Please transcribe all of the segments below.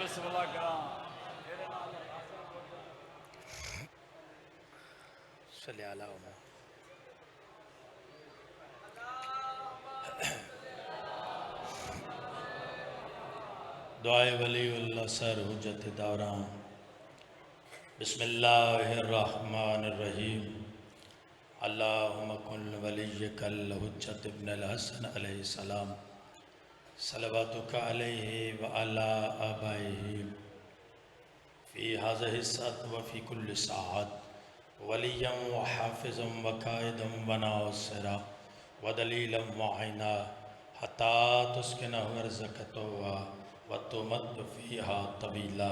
बिस्मिल्लाह करा सल्ले अला मुहम्मद। दुआए वलीउल्लाह सर हुज्जत दौरान। बिस्मिल्लाहिर्रहमानिर्रहीम। अल्लाहुम्मा कुन वलिय्यकल हुज्जत इब्नुल हसन अलैहिस्सलाम सलवातुका अलैहि व अला आबाइहि फ़ी हाज़िहि साअत व फ़ी कुल्लि साअत वलिय्यन व हाफ़िज़न व काइदन व नासिरा व दलीलन व ऐना हत्ता तुस्किनहु अर्ज़क़तहुहा व तुमद्दु फ़ीहा तवीला।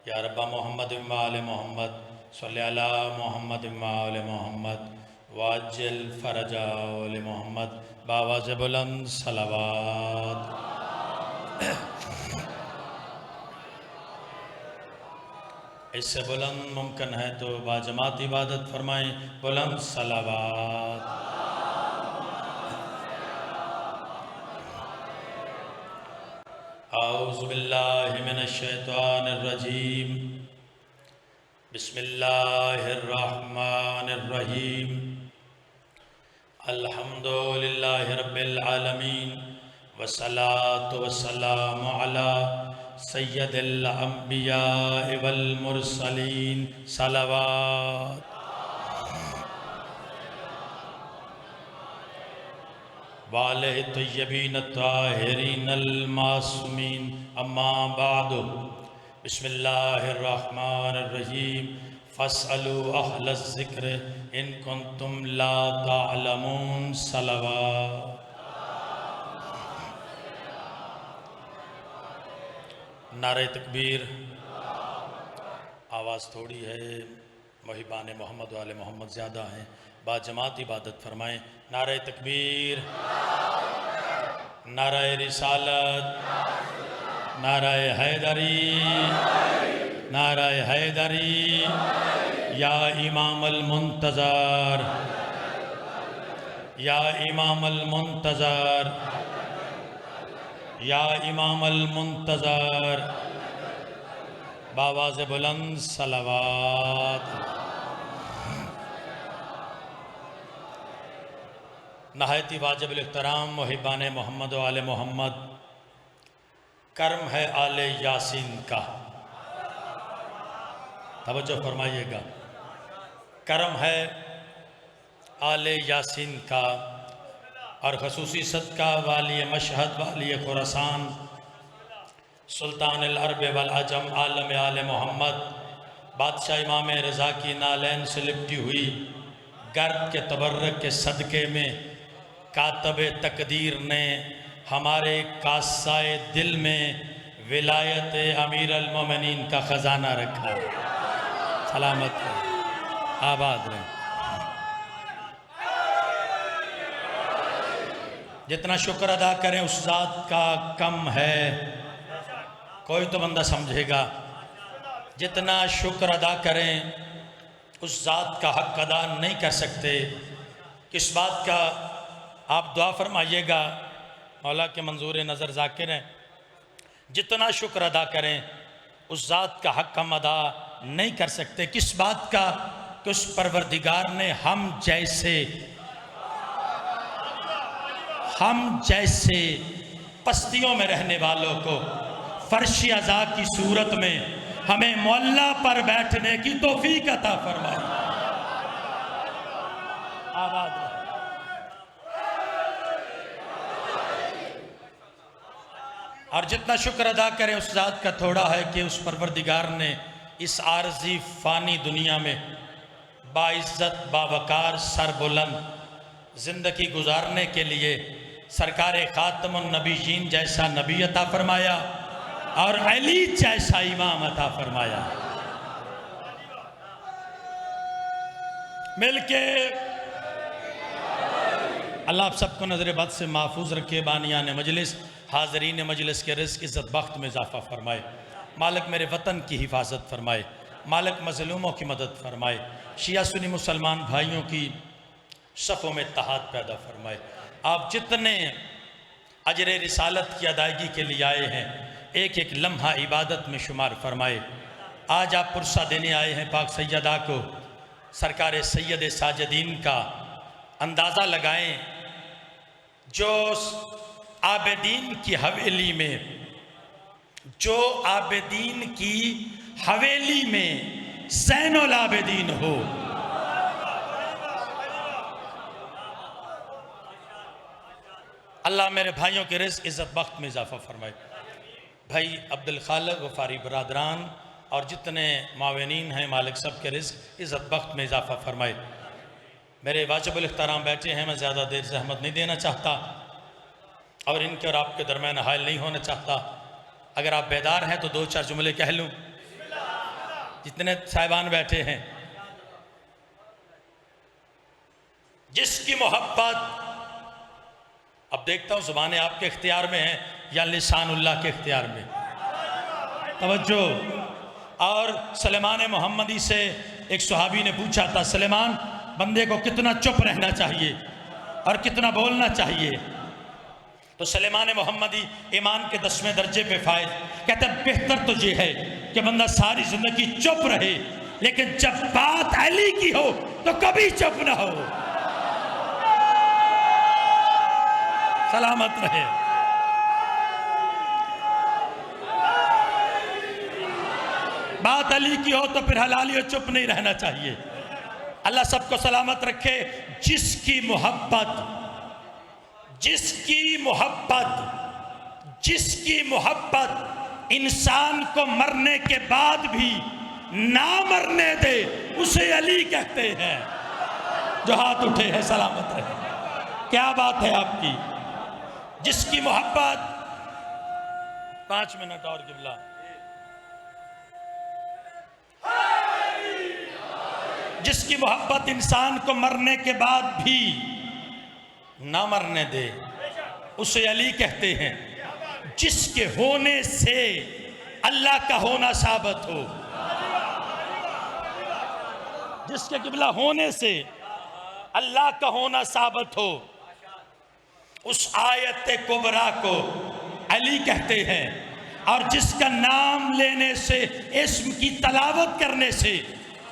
या रब्बा मुहम्मद व आले मुहम्मद सल्लि अला मुहम्मद व आले मुहम्मद वाजिल फ़रजा आले मुहम्मद बावाज़ बुलंद सलावत। इससे बुलंद मुमकिन है तो बाजमात इबादत फरमाएं। बुलंद सलावत। औज़ु बिल्लाहि मिनश शैतानिर रजीम। बिस्मिल्लाहिर्रहमानिर रहीम। अल्हम्दुलिल्लाहि रब्बिल आलमीन वस्सलातु वस्सलामु अला सय्यदिल अंबिया वल मुरसलीन सलावत। वालिहि तय्यबीन ताहिरीनल मासूमीन अम्मा बादु। बिस्मिल्लाहिर्रहमानिर्रहीम। फ़स्अलू अहलज़ ज़िक्र इन कुन्तुम ला तालमून सलावत। नारे तकबीर। आवाज़ थोड़ी है, मुहिबान मोहम्मद वाले मोहम्मद ज़्यादा हैं, बाजमात इबादत फरमाएँ। नारे तकबीर, नारे रिसालत, नारे हैदरी, नारे हैदरी। या इमाम अल मुंतज़र, या इमाम अल मुंतज़र, या इमाम अल मुंतज़र बावाज़ बुलंद सलावत। नहायती वाजिब इख्तराम मुहिबान मोहम्मद व आले मोहम्मद, कर्म है आले यासीन का। तवज्जो फरमाइएगा, कर्म है आले यासीन का और खसूसी सदका वाली मशहद वाली खुरासान सुल्तान अल-अरब वल अजम आलम आले मोहम्मद बादशाह इमाम रज़ा की नालैन से लिपटी हुई गर्द के तबर्रक के सदक़े में कातब तकदीर ने हमारे कासाए दिल में विलायत अमीर अल मोमिनीन का ख़जाना रखा। सलामत रहे, आबाद रहे। जितना शुक्र अदा करें उस ज़ात का कम है। कोई तो बंदा समझेगा, जितना शुक्र अदा करें उस ज़ात का हक़ अदा नहीं कर सकते। किस बात का? आप दुआ फरमाइएगा, मौला के मंजूर नज़र ज़ाकिर हैं। जितना शुक्र अदा करें उस ज़ात का हक़ हम अदा नहीं कर सकते। किस बात का? कि उस परवरदिगार ने हम जैसे पस्तियों में रहने वालों को फर्श अज़ा की सूरत में हमें मौला पर बैठने की तौफीक अता फरमाए। आबाद। और जितना शुक्र अदा करें उस ज़ात का थोड़ा है कि उस परवरदिगार ने इस आरज़ी फ़ानी दुनिया में बाइज़्ज़त बावकार सरबुलंद ज़िंदगी गुजारने के लिए सरकार ख़ातमुन नबीयीन जैसा नबी अता फरमाया और अली जैसा इमाम अता फरमाया। मिलके अल्लाह आप सबको नज़र बद से महफूज रखे। बानियान मजलिस, हाज़रीन मजलिस के रिज़्क़ इज़्ज़त बख्त में इज़ाफ़ा फरमाए। मालिक मेरे वतन की हिफाजत फरमाए। मालिक मज़लूमों की मदद फरमाए। शिया सुन्नी मुसलमान भाइयों की सफ़ों में इत्तेहाद पैदा फरमाए। आप जितने अजर रिसालत की अदायगी के लिए आए हैं एक एक लम्हा इबादत में शुमार फरमाए। आज आप पुरसा देने आए हैं पाक सैयदा को, सरकार सैयद साजिदीन का अंदाज़ा लगाएं, जो आबिदीन की हवेली में, जो आबिदीन की हवेली में ज़ैनुल आबिदीन हो। अल्लाह मेरे भाइयों के रिज़्क़ इज़्ज़त बख्त में इजाफ़ा फरमाए। भाई अब्दुल खालिक वफारी बरादरान और जितने मावनीन हैं, मालिक सब के रिज़्क़ इज़्ज़त बख्त में इजाफ़ा फरमाए। मेरे वाजिबुल इख्तराम बैठे हैं, मैं ज़्यादा देर ज़हमत नहीं देना चाहता और इनके और आपके दरमियान हायल नहीं होना चाहता। अगर आप बेदार हैं तो दो चार जुमले कह लूँ। जितने साहिबान बैठे हैं, जिसकी मोहब्बत, अब देखता हूँ ज़ुबानें आपके इख्तियार में हैं या लिसानुल्लाह के इख्तियार में, तवज्जो। और सलेमान मोहम्मदी से एक सहाबी ने पूछा था, सलेमान बंदे को कितना चुप रहना चाहिए और कितना बोलना चाहिए? तो सलेमान मोहम्मदी ईमान के 10वें दर्जे पे फायज कहते हैं, बेहतर तो ये है कि बंदा सारी जिंदगी चुप रहे, लेकिन जब बात अली की हो तो कभी चुप ना हो। सलामत रहे। बात अली की हो तो फिर हलाली और चुप नहीं रहना चाहिए। अल्लाह सबको सलामत रखे। जिसकी मोहब्बत इंसान को मरने के बाद भी ना मरने दे, उसे अली कहते हैं। जो हाथ उठे हैं सलामत रहे। क्या बात है आपकी। जिसकी मोहब्बत, 5 मिनट और गिबला, जिसकी मोहब्बत इंसान को मरने के बाद भी ना मरने दे, उसे अली कहते हैं। जिसके होने से अल्लाह का होना साबित हो, जिसके क़िबला होने से अल्लाह का होना साबित हो, उस आयत कुबरा को अली कहते हैं। और जिसका नाम लेने से, इस्म की तलावत करने से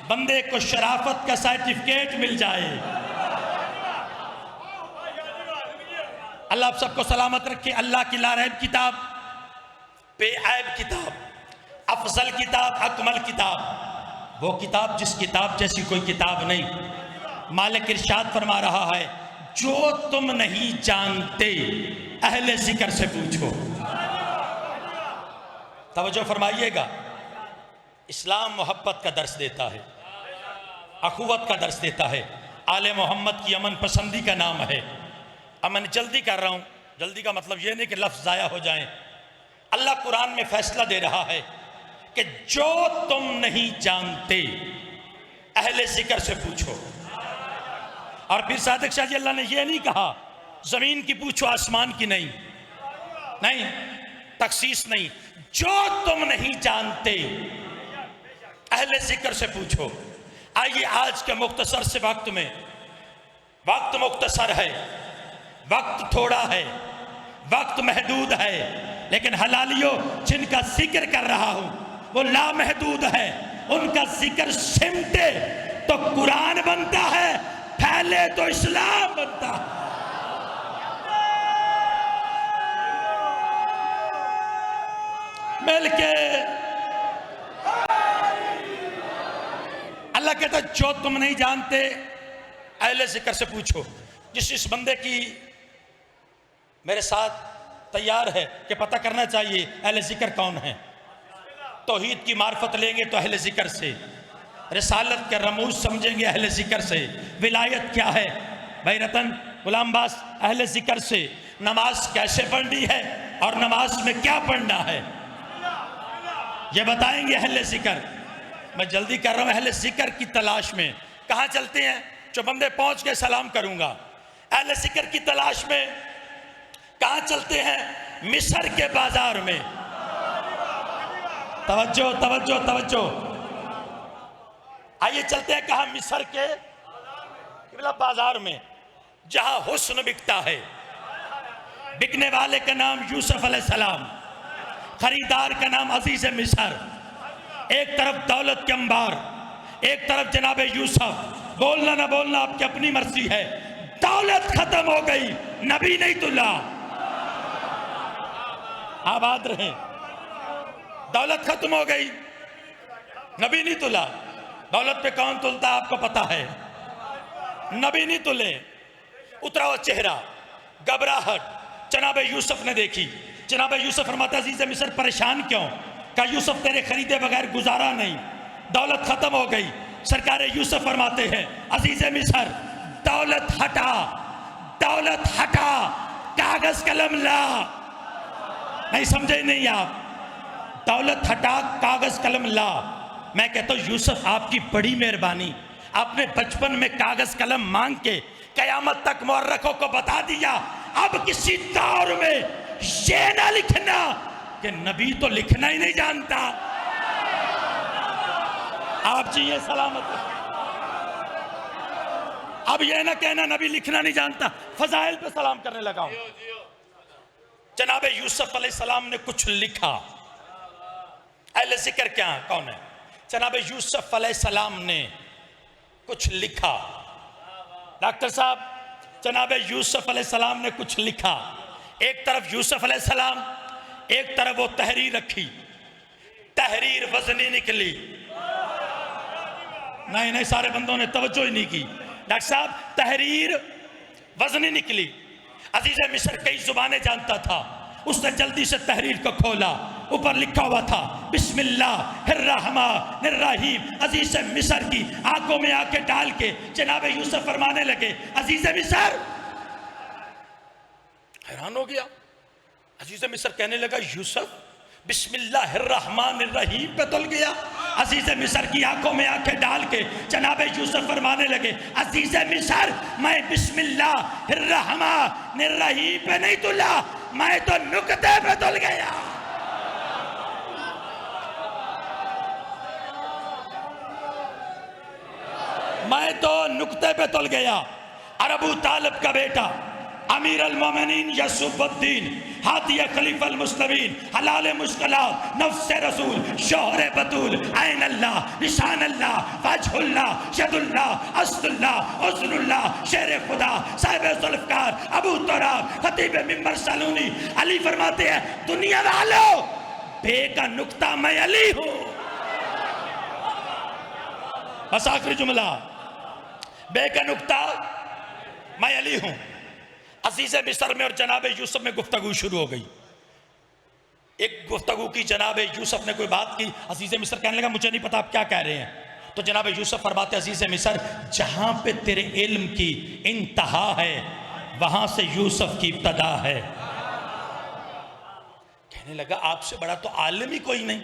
बंदे को शराफत का सर्टिफिकेट मिल जाए। अल्लाह आप सबको सलामत रखे। अल्लाह की लारैब किताब, बेऐब किताब, अफजल किताब, अकमल किताब, वो किताब जिस किताब जैसी कोई किताब नहीं। मालिक इरशाद फरमा रहा है, जो तुम नहीं जानते अहले जिक्र से पूछो। तवज्जो फरमाइएगा। इस्लाम मोहब्बत का दर्स देता है, अखुवत का दर्स देता है। आले मोहम्मद की अमन पसंदी का नाम है। अब मैं जल्दी कर रहा हूँ, जल्दी का मतलब ये नहीं कि लफ्ज़ ज़ाया हो जाएं। अल्लाह कुरान में फैसला दे रहा है कि जो तुम नहीं जानते अहले जिक्र से पूछो। और फिर सादिक शाह जी अल्लाह ने यह नहीं कहा ज़मीन की पूछो आसमान की नहीं, नहीं, तखसीस नहीं। जो तुम नहीं जानते अहले जिक्र से पूछो। आइए आज के मुख्तसर से वक्त में, वक्त मुख्तसर है, वक्त थोड़ा है, वक्त महदूद है, लेकिन हलालियों जिनका जिक्र कर रहा हूं वो लामहदूद है। उनका जिक्र सिमटे तो कुरान बनता है, फैले तो इस्लाम बनता है। मिलके अल्लाह कहता है जो तुम नहीं जानते अहले जिक्र से पूछो। जिस बंदे की मेरे साथ तैयार है कि पता करना चाहिए अहले जिक्र कौन है, तौहीद की मार्फत लेंगे तो अहले जिक्र से, रिसालत के रमूज समझेंगे अहले जिक्र से, विलायत क्या है भाई रतन गुलामबाज अहले जिक्र से, नमाज कैसे पढ़नी है और नमाज में क्या पढ़ना है ये बताएंगे अहले जिक्र। मैं जल्दी कर रहा हूँ। अहले जिक्र की तलाश में कहाँ चलते हैं? जो बंदे पहुँच के सलाम करूँगा। अहले जिक्र की तलाश में कहाँ चलते हैं? मिस्र के बाजार में। तवज्जो तवज्जो तवज्जो। आइए चलते हैं कहाँ? मिस्र के बाजार में, जहां हुस्न बिकता है। बिकने वाले का नाम यूसुफ अलैहिस्सलाम, खरीदार का नाम अजीज मिस्र, एक तरफ दौलत के अंबार, एक तरफ जनाब यूसुफ। बोलना ना बोलना आपकी अपनी मर्जी है। दौलत खत्म हो गई, नबी नहीं तुला। आबाद रहे। दौलत खत्म हो गई, नबी नहीं तुला। दौलत पे कौन तुलता आपको पता है, नबी नहीं तुले। उतरा हुआ चेहरा, घबराहट जनाब यूसुफ ने देखी। जनाब यूसुफ फरमाता अजीज मिस्र परेशान क्यों? कहा यूसुफ तेरे खरीदे बगैर गुजारा नहीं, दौलत खत्म हो गई। सरकार यूसुफ फरमाते हैं अजीज मिस्र दौलत हटा, दौलत हटा, कागज कलम ला। नहीं समझे नहीं आप? दौलत हटा, कागज कलम ला। मैं कहता हूं यूसुफ आपकी बड़ी मेहरबानी, आपने बचपन में कागज कलम मांग के कयामत तक मुअर्रखों को बता दिया। अब किसी दौर में ये ना लिखना कि नबी तो लिखना ही नहीं जानता। आप जी ये सलामत। अब ये ना कहना नबी लिखना नहीं जानता। फजाइल पे सलाम करने लगा हूं। जनाब यूसुफ अलैहिस्सलाम ने कुछ लिखा। अहले जिक्र क्या कौन है? जनाब यूसुफ अलैहिस्सलाम ने कुछ लिखा। डॉक्टर साहब, जनाब यूसुफ अलैहिस्सलाम ने कुछ लिखा। एक तरफ यूसुफ अलैहिस्सलाम, एक तरफ वो तहरीर रखी। तहरीर वजनी निकली। नहीं नहीं, सारे बंदों ने तवज्जो ही नहीं की। डॉक्टर साहब, तहरीर वजनी निकली। अजीज मिस्र कई जुबानें जानता था, उसने जल्दी से तहरीर को खोला। ऊपर लिखा हुआ था बिस्मिल्लाहिर्रहमानिर्रहीम। अजीज मिस्र की आंखों में आंखें डाल के जनाब यूसुफ फरमाने लगे अजीज मिस्र। हैरान हो गया। अजीज मिस्र कहने लगा यूसुफ बिस्मिल्लाहिर्रहमानिर्रहीम पे तुल गया। अजीज मिस्र की आंखों में आंखें डाल के जनाब यूसुफ फरमाने लगे अजीज मिस्र मैं बिस्मिल्लाहिर्रहमानिर्रहीम पे नहीं तुला, मैं तो नुक्ते पे तुल गया। मैं तो नुक्ते पे तुल गया। और अबू तालिब का बेटा अमीर अल मोमिनीन यसुफुद्दीन हादिया खलीफा अल मुस्लिमीन हलाल मुश्किलात नफ्स रसूल शोहर बतूल ऐन अल्लाह निशान अल्लाह वजहुल्लाह यदुल्लाह असदुल्लाह उज़नुल्लाह शेर खुदा साहिब ज़ुल्फ़कार अबू तुराब खतीब मिंबर सलूनी अली फरमाते हैं दुनिया वालों बे का नुक्ता मैं अली हूं। बस आखिरी जुमला, बे का नुक्ता मैं अली हूं। अजीज मिस्र में और जनाब यूसुफ में गुफ्तगू शुरू हो गई। एक गुफ्तगू की, जनाब यूसुफ ने कोई बात की। अजीज मिस्र कहने लगा मुझे नहीं पता आप क्या कह रहे हैं। तो जनाब यूसुफ फरमाते अजीज मिस्र जहां पे तेरे इल्म की इंतहा है वहां से यूसुफ की इब्तदा है। कहने लगा आपसे बड़ा तो आलिम ही कोई नहीं।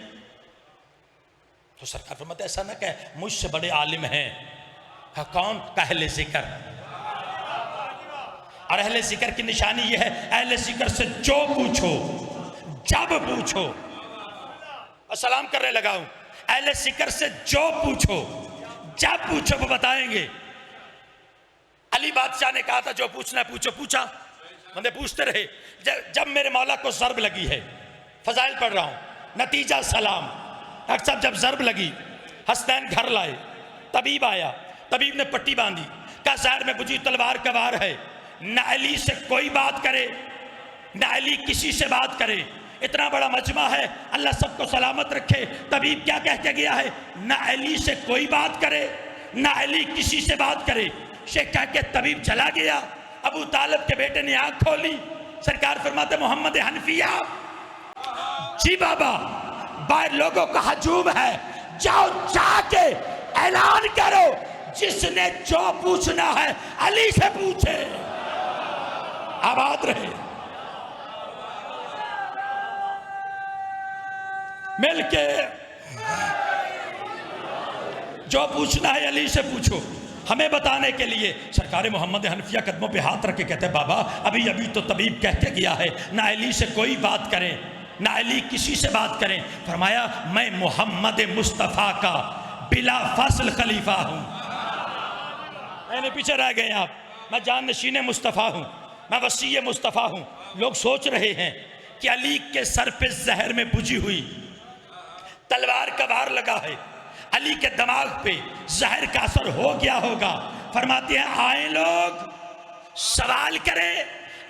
तो सरकार फरमाते ऐसा ना कह, मुझसे बड़े आलिम हैं। कौन? अहले जिक्र। और अहले जिक्र की निशानी यह है अहले जिक्र से जो पूछो जब पूछो। और सलाम करने लगा हूं, अहले जिक्र से जो पूछो जब पूछो वो बताएंगे। अली बादशाह ने कहा था जो पूछना है पूछो। पूछा, बंदे पूछते रहे। जब मेरे मौला को ज़र्ब लगी है, फजाइल पढ़ रहा हूं, नतीजा सलाम। डॉक्टर साहब जब ज़र्ब लगी हसनैन घर लाए, तबीब आया, तबीब ने पट्टी बांधी, कहा ज़हर में बुझी तलवार का वार है, ना अली से कोई बात करे ना अली किसी से बात करे। इतना बड़ा मजमा है, अल्लाह सबको सलामत रखे। तबीब क्या कह के गया है? ना अली से कोई बात करे ना अली किसी से बात करे। शेख कह के तबीब चला गया। अबू तालिब के बेटे ने आंख खोली। सरकार फरमाते मोहम्मद हनफिया जी बाबा बाहर लोगों का हजूम है, जाओ जाके ऐलान करो जिसने जो पूछना है अली से पूछे। आबाद रहे। मिलके जो पूछना है अली से पूछो। हमें बताने के लिए सरकार मोहम्मद हनफिया कदमों पे हाथ रख के कहते बाबा अभी अभी तो तबीब कह के गया है ना अली से कोई बात करें ना अली किसी से बात करें। फरमाया मैं मोहम्मद मुस्तफ़ा का बिला फसल खलीफा हूं। मैंने पीछे रह गए आप। मैं जान नशीन मुस्तफ़ा हूं, मैं वसी मुस्तफ़ा हूं। लोग सोच रहे हैं कि अली के सर पे जहर में बुझी हुई तलवार का वार लगा है, अली के दिमाग पे जहर का असर हो गया होगा। फरमाते हैं आए लोग सवाल करें,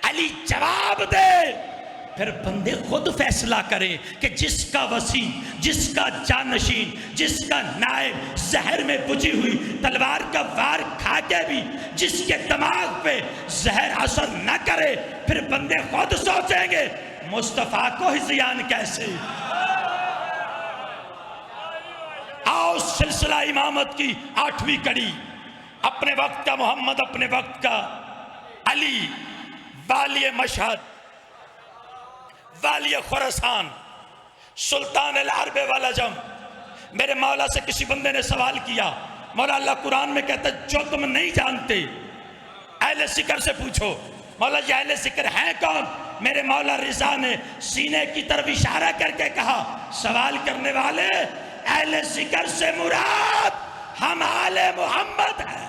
अली जवाब दे, फिर बंदे खुद फैसला करें कि जिसका वसी, जिसका जानशीन, जिसका नायब जहर में बुझी हुई तलवार का वार खा के भी जिसके दिमाग पे जहर असर न करे, फिर बंदे खुद सोचेंगे मुस्तफा को हिज़यान कैसे। आओ सिलसिला इमामत की 8वीं कड़ी, अपने वक्त का मोहम्मद, अपने वक्त का अली, वाली मशहद, वाली खुरासान, सुल्तान अल अरब वल अजम। मेरे मौला से किसी बंदे ने सवाल किया, मौला अल्लाह कुरान में कहता है जो तुम नहीं जानते अहले सिकर से पूछो। मौला ये अहले सिकर हैं कौन? मेरे मौला रिजा ने सीने की तरफ इशारा करके कहा, सवाल करने वाले अहले सिकर से मुराद हम आले मोहम्मद हैं।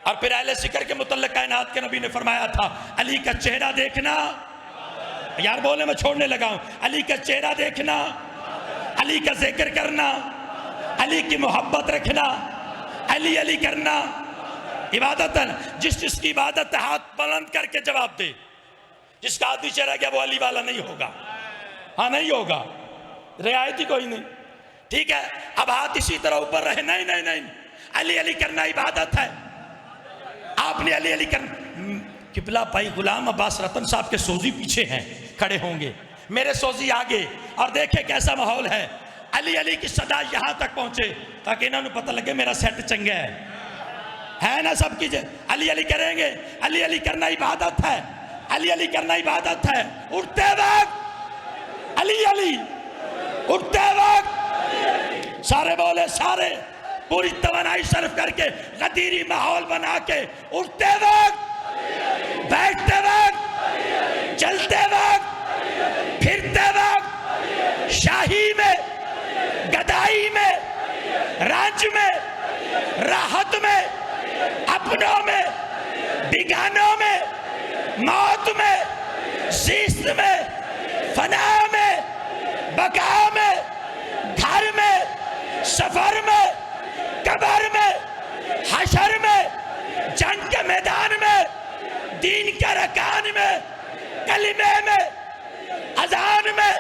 और फिर अहले सिकर के मुतल्लिक़ कायनात के नबी ने फरमाया था, अली का चेहरा देखना, यार बोले मैं छोड़ने लगा हूं, अली का चेहरा देखना, अली का जिक्र करना, अली की मोहब्बत रखना, अली अली करना इबादत है। जिसकी इबादत हाथ बुलंद करके जवाब दे, जिसका आदमी चेहरा गया वो अली वाला नहीं होगा। हाँ नहीं होगा, रियायती कोई नहीं, ठीक है। अब हाथ इसी तरह ऊपर रहे, नहीं नहीं नहीं, अली अली करना इबादत है। आपने अली अली करना। किबला भाई गुलाम अब्बास रतन साहब के सोजी पीछे हैं, खड़े होंगे, मेरे सोजी आगे, और देखे कैसा माहौल है। अली अली की सदा यहां तक पहुंचे ताकि इन्होंने पता लगे मेरा सेट चंगा है ना। सबकी अली अली करेंगे, अली अली करना इबादत है, अली अली करना इबादत है। उठते वक्त अली अली, उठते वक्त सारे बोले, सारे पूरी तवनाई सर्फ करके गदीरी माहौल बना के, उठते वक्त, बैठते वक्त, चलते वक्त, फिरते वक्त, शाही में, गदाई में, राज में, राहत में, अपनों में, बिगानों में, मौत में, ज़ीस्त में, फना में, बका में, घर में, सफर में, कबर में, हशर में, जंग के मैदान में, दीन के रकान में, कलिमे में, अजान में,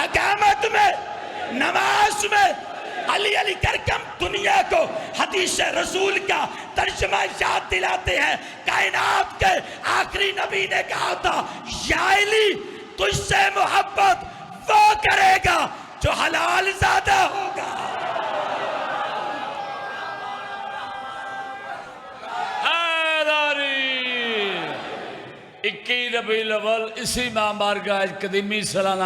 अकामत में, नमाज में अली अली करके हम दुनिया को हदीस रसूल का तर्जुमा याद दिलाते हैं। कायनात के आखिरी नबी ने कहा था, या अली तुझसे मोहब्बत वो करेगा जो हलाल ज़ादा होगा। 21 रबीउल अव्वल इसी माह बारगाह कदीमी सालाना